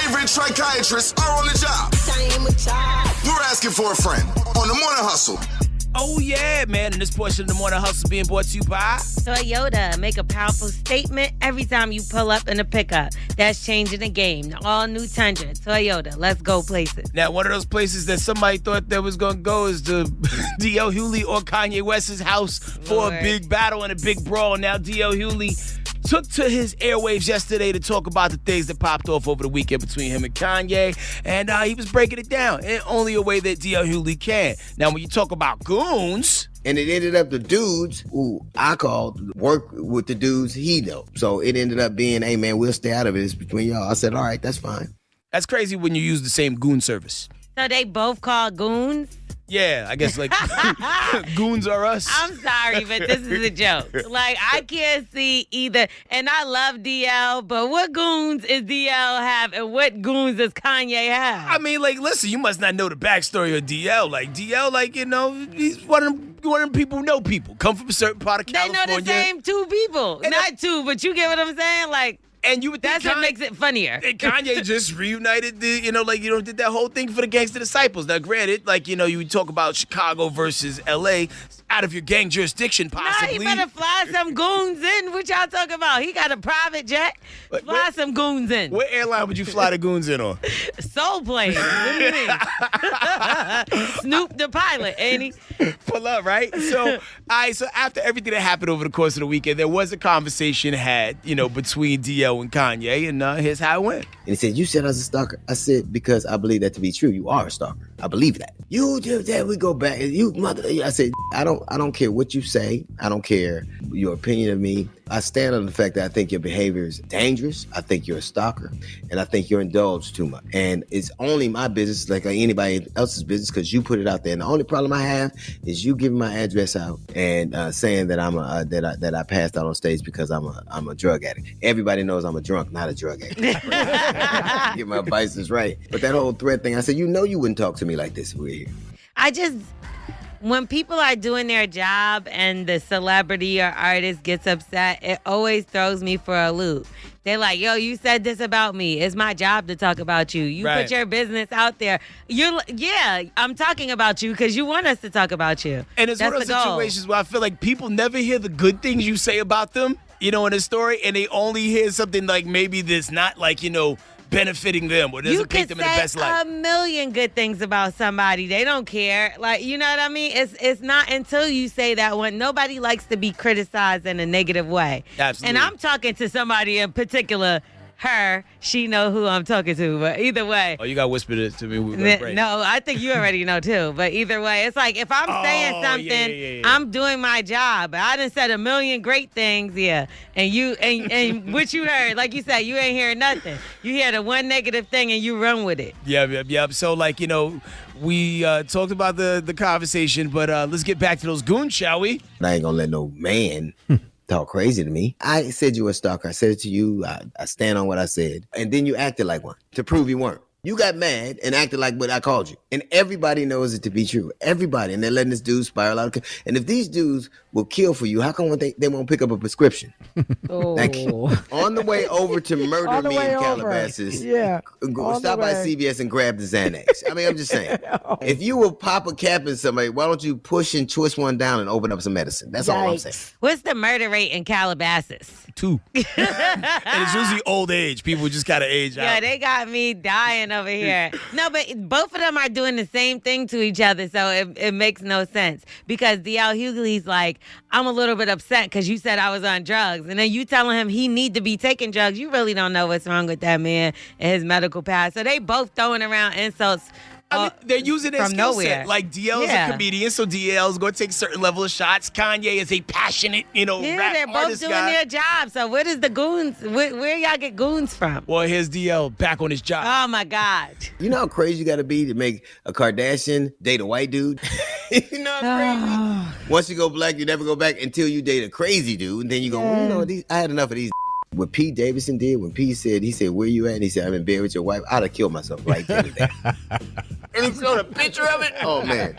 favorite psychiatrists are on the job. We're asking for a friend on the Morning Hustle. Oh, yeah, man. And this portion of the Morning Hustle being brought to you by Toyota. Make a powerful statement every time you pull up in a pickup. That's changing the game. The all-new Tundra. Toyota. Let's go places. Now, one of those places that somebody thought that was going to go is the D.L. Hughley or Kanye West's house for a big battle and a big brawl. Now, D.L. Hughley took to his airwaves yesterday to talk about the things that popped off over the weekend between him and Kanye, and he was breaking it down in only a way that D.L. Hughley can. Now, when you talk about goons... And it ended up the dudes who I called work with the dudes he know. So it ended up being, hey, man, we'll stay out of it. It's between y'all. I said, all right, that's fine. That's crazy when you use the same goon service. So they both call goons? Yeah, I guess like goons are us. I'm sorry, but this is a joke. Like, I can't see either. And I love DL, but what goons is DL have and what goons does Kanye have? I mean, like, listen, you must not know the backstory of DL. Like, DL, like, you know, he's one of them people who know people. Come from a certain part of California. They know the same two people. And not two, but you get what I'm saying? Like, and you would think that's what makes it funnier. And Kanye just reunited did that whole thing for the Gangsta Disciples. Now, granted, like, you know, you would talk about Chicago versus L.A., out of your gang jurisdiction, possibly. Nah, he better fly some goons in. What y'all talking about? He got a private jet. Fly some goons in. What airline would you fly the goons in on? Soul Plane. What do you mean? Snoop the pilot, ain't he? Pull up, right? So after everything that happened over the course of the weekend, there was a conversation had, you know, between DL and Kanye, and here's how it went. And he said, you said I was a stalker. I said, because I believe that to be true. You are a stalker. I believe that. You do that. We go back. You mother. I said, I don't care what you say. I don't care your opinion of me. I stand on the fact that I think your behavior is dangerous. I think you're a stalker, and I think you're indulged too much. And it's only my business, like anybody else's business, because you put it out there. And the only problem I have is you giving my address out and saying that I'm that I passed out on stage because I'm a drug addict. Everybody knows I'm a drunk, not a drug addict. Get my vices right. But that whole threat thing, I said, you know, you wouldn't talk to me like this if we were here. When people are doing their job and the celebrity or artist gets upset, it always throws me for a loop. They're like, yo, you said this about me. It's my job to talk about you. You put your business out there. I'm talking about you because you want us to talk about you. And it's one of those situations where I feel like people never hear the good things you say about them, you know, in a story, and they only hear something like maybe that's not like, you know, benefiting them or doesn't paint them in the best light. You can say a million good things about somebody. They don't care. Like, you know what I mean? It's not until you say that one. Nobody likes to be criticized in a negative way. Absolutely. And I'm talking to somebody in particular. Her, she know who I'm talking to, but either way. Oh, you got to whisper it to me. No, I think you already know too. But either way, it's like if I'm saying something, I'm doing my job. I done said a million great things, and you and what you heard, like you said, you ain't hearing nothing. You hear the one negative thing and you run with it. Yep. So, like, you know, we talked about the conversation, but let's get back to those goons, shall we? I ain't gonna let no man talk crazy to me. I said you were a stalker. I said it to you. I stand on what I said. And then you acted like one to prove you weren't. You got mad and acted like what I called you. And everybody knows it to be true. Everybody. And they're letting this dude spiral out. And if these dudes will kill for you, how come they won't pick up a prescription? Thank you. On the way over to murder me in Calabasas, stop by CVS and grab the Xanax. I mean, I'm just saying. If you will pop a cap in somebody, why don't you push and twist one down and open up some medicine? That's all I'm saying. What's the murder rate in Calabasas? 2. And it's usually old age. People just gotta age out. Yeah, they got me dying over here. No, but both of them are doing the same thing to each other, so it makes no sense. Because D.L. Hughley's like, I'm a little bit upset because you said I was on drugs. And then you telling him he need to be taking drugs. You really don't know what's wrong with that man and his medical past. So they both throwing around insults. I mean, they're using their skill set. Like, DL is a comedian, so DL is going to take a certain level of shots. Kanye is a passionate, rap they're both artist doing guy. their job. So what is the goons? Where y'all get goons from? Well, here's DL back on his job. Oh, my God. You know how crazy you got to be to make a Kardashian date a white dude? You know how crazy? Once you go black, you never go back until you date a crazy dude. And then you go, I had enough of these. What Pete Davidson did, when Pete said, where you at? And he said, I'm in bed with your wife. I'd have killed myself right then and there. And he showed a picture of it? Oh, man.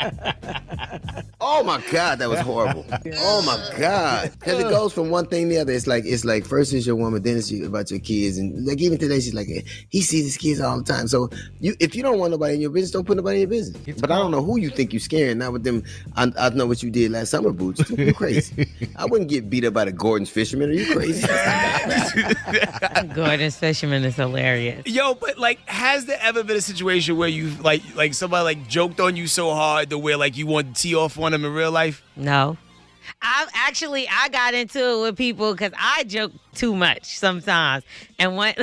Oh, my God, that was horrible. Oh, my God. Because it goes from one thing to the other. It's like first it's your woman, then it's about your kids. And like even today, she's like, he sees his kids all the time. So if you don't want nobody in your business, don't put nobody in your business. But I don't know who you think you're scaring. Not with them. I know what you did last summer, Boots. You're crazy. I wouldn't get beat up by the Gordon's fisherman. Are you crazy? Gordon's fisherman is hilarious. Yo, but like, has there ever been a situation where you like somebody like joked on you so hard to where like you want to tee off on them in real life? No. I got into it with people because I joke too much sometimes. And when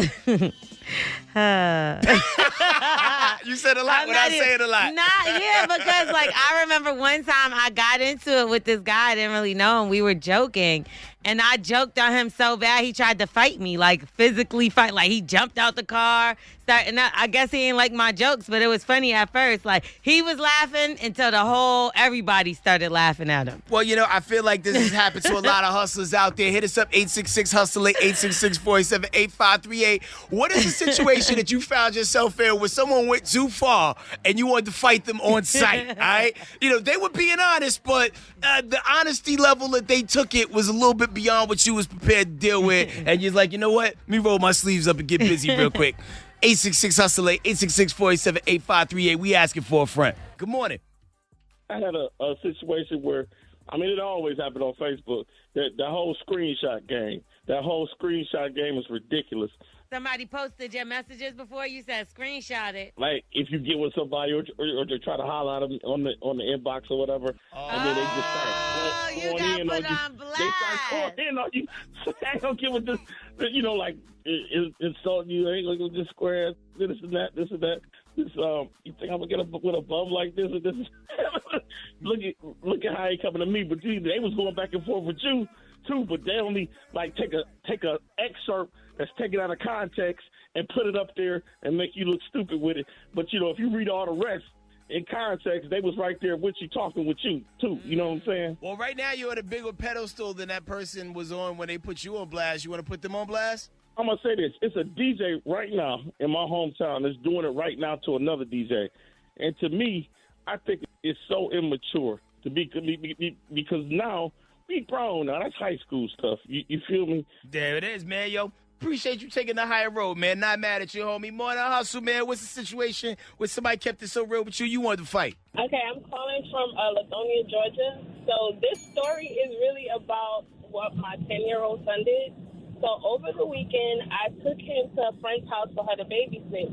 You said a lot without saying a lot. Because like I remember one time I got into it with this guy I didn't really know, and we were joking. And I joked on him so bad he tried to fight me, like physically fight. Like he jumped out the car. I guess he didn't like my jokes, but it was funny at first. Like he was laughing until everybody started laughing at him. Well, I feel like this has happened to a lot of hustlers out there. Hit us up, 866-HUSTLE, 866-487-8538. What is the situation that you found yourself in where someone went too far and you wanted to fight them on sight, all right? They were being honest, but the honesty level that they took it was a little bit beyond what you was prepared to deal with. And you're like, you know what? Let me roll my sleeves up and get busy real quick. 866-HUSTLE, 866-487-8538. We asking for a friend. Good morning. I had a situation where, it always happened on Facebook. The whole screenshot game. That whole screenshot game is ridiculous. Somebody posted your messages before, you said screenshot it. Like if you get with somebody or they try to holler at them on the inbox or whatever, and then they just start going in on you. They start going in on you. So I don't get what this, insulting you. Ain't looking at this square, this and that. This, you think I'm gonna get with a bum like this or this? Look at how he coming to me. But they was going back and forth with you too. But they only like take a excerpt that's taken out of context and put it up there and make you look stupid with it. But if you read all the rest in context, they was right there with you talking with you too. You know what I'm saying? Well, right now you're at a bigger pedestal than that person was on when they put you on blast. You want to put them on blast? I'm going to say this. It's a DJ right now in my hometown that's doing it right now to another DJ. And to me, I think it's so immature because now we grown now. That's high school stuff. You feel me? There it is, man. Yo, appreciate you taking the higher road, man. Not mad at you, homie. Morning hustle, man. What's the situation where somebody kept it so real with you wanted to fight? Okay, I'm calling from Lithonia, Georgia. So this story is really about what my 10-year-old son did. So over the weekend, I took him to a friend's house for her to babysit.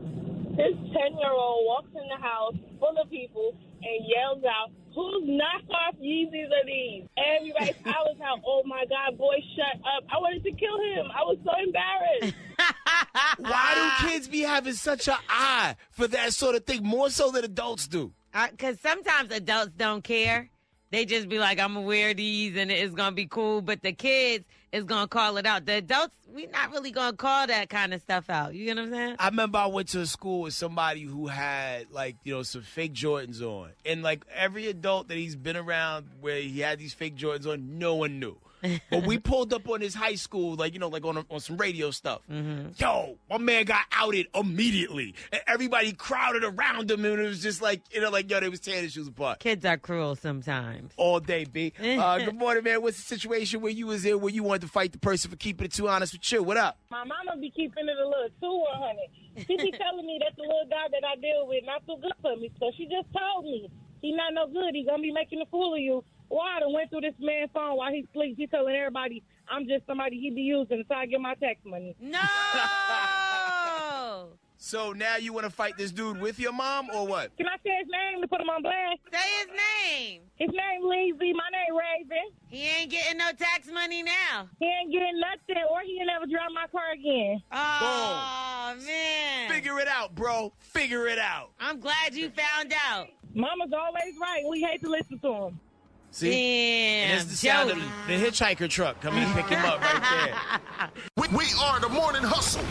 This 10-year-old walks in the house full of people and yells out, "Whose knockoff Yeezys are these?" Everybody's house out. Oh, my God, boy, shut up. I wanted to kill him. I was so embarrassed. Why do kids be having such an eye for that sort of thing, more so than adults do? Because sometimes adults don't care. They just be like, I'm going to wear these and it's going to be cool. But the kids is going to call it out. The adults, we not really going to call that kind of stuff out. You know what I'm saying? I remember I went to a school with somebody who had, some fake Jordans on. And, every adult that he's been around where he had these fake Jordans on, no one knew. But we pulled up on his high school, on some radio stuff. Mm-hmm. Yo, my man got outed immediately. And everybody crowded around him, and it was just yo, they was tearing his shoes apart. Kids are cruel sometimes. All day, B. Good morning, man. What's the situation where you was there where you wanted to fight the person for keeping it too honest with you? What up? My mama be keeping it a little too 100. She be telling me that the little guy that I deal with not too good for me. So she just told me, he not no good. He going to be making a fool of you. Why I done went through this man's phone while he sleeps. He telling everybody I'm just somebody he be using so I get my tax money. No! So now you want to fight this dude with your mom or what? Can I say his name to put him on blast? Say his name. His name Leezy. My name Raven. He ain't getting no tax money now. He ain't getting nothing or he ain't never drive my car again. Oh, boom. Man. Figure it out, bro. Figure it out. I'm glad you found out. Mama's always right. We hate to listen to him. See? Damn, and it's the sound of the hitchhiker truck coming to pick him up right there. We are the Morning Hustle.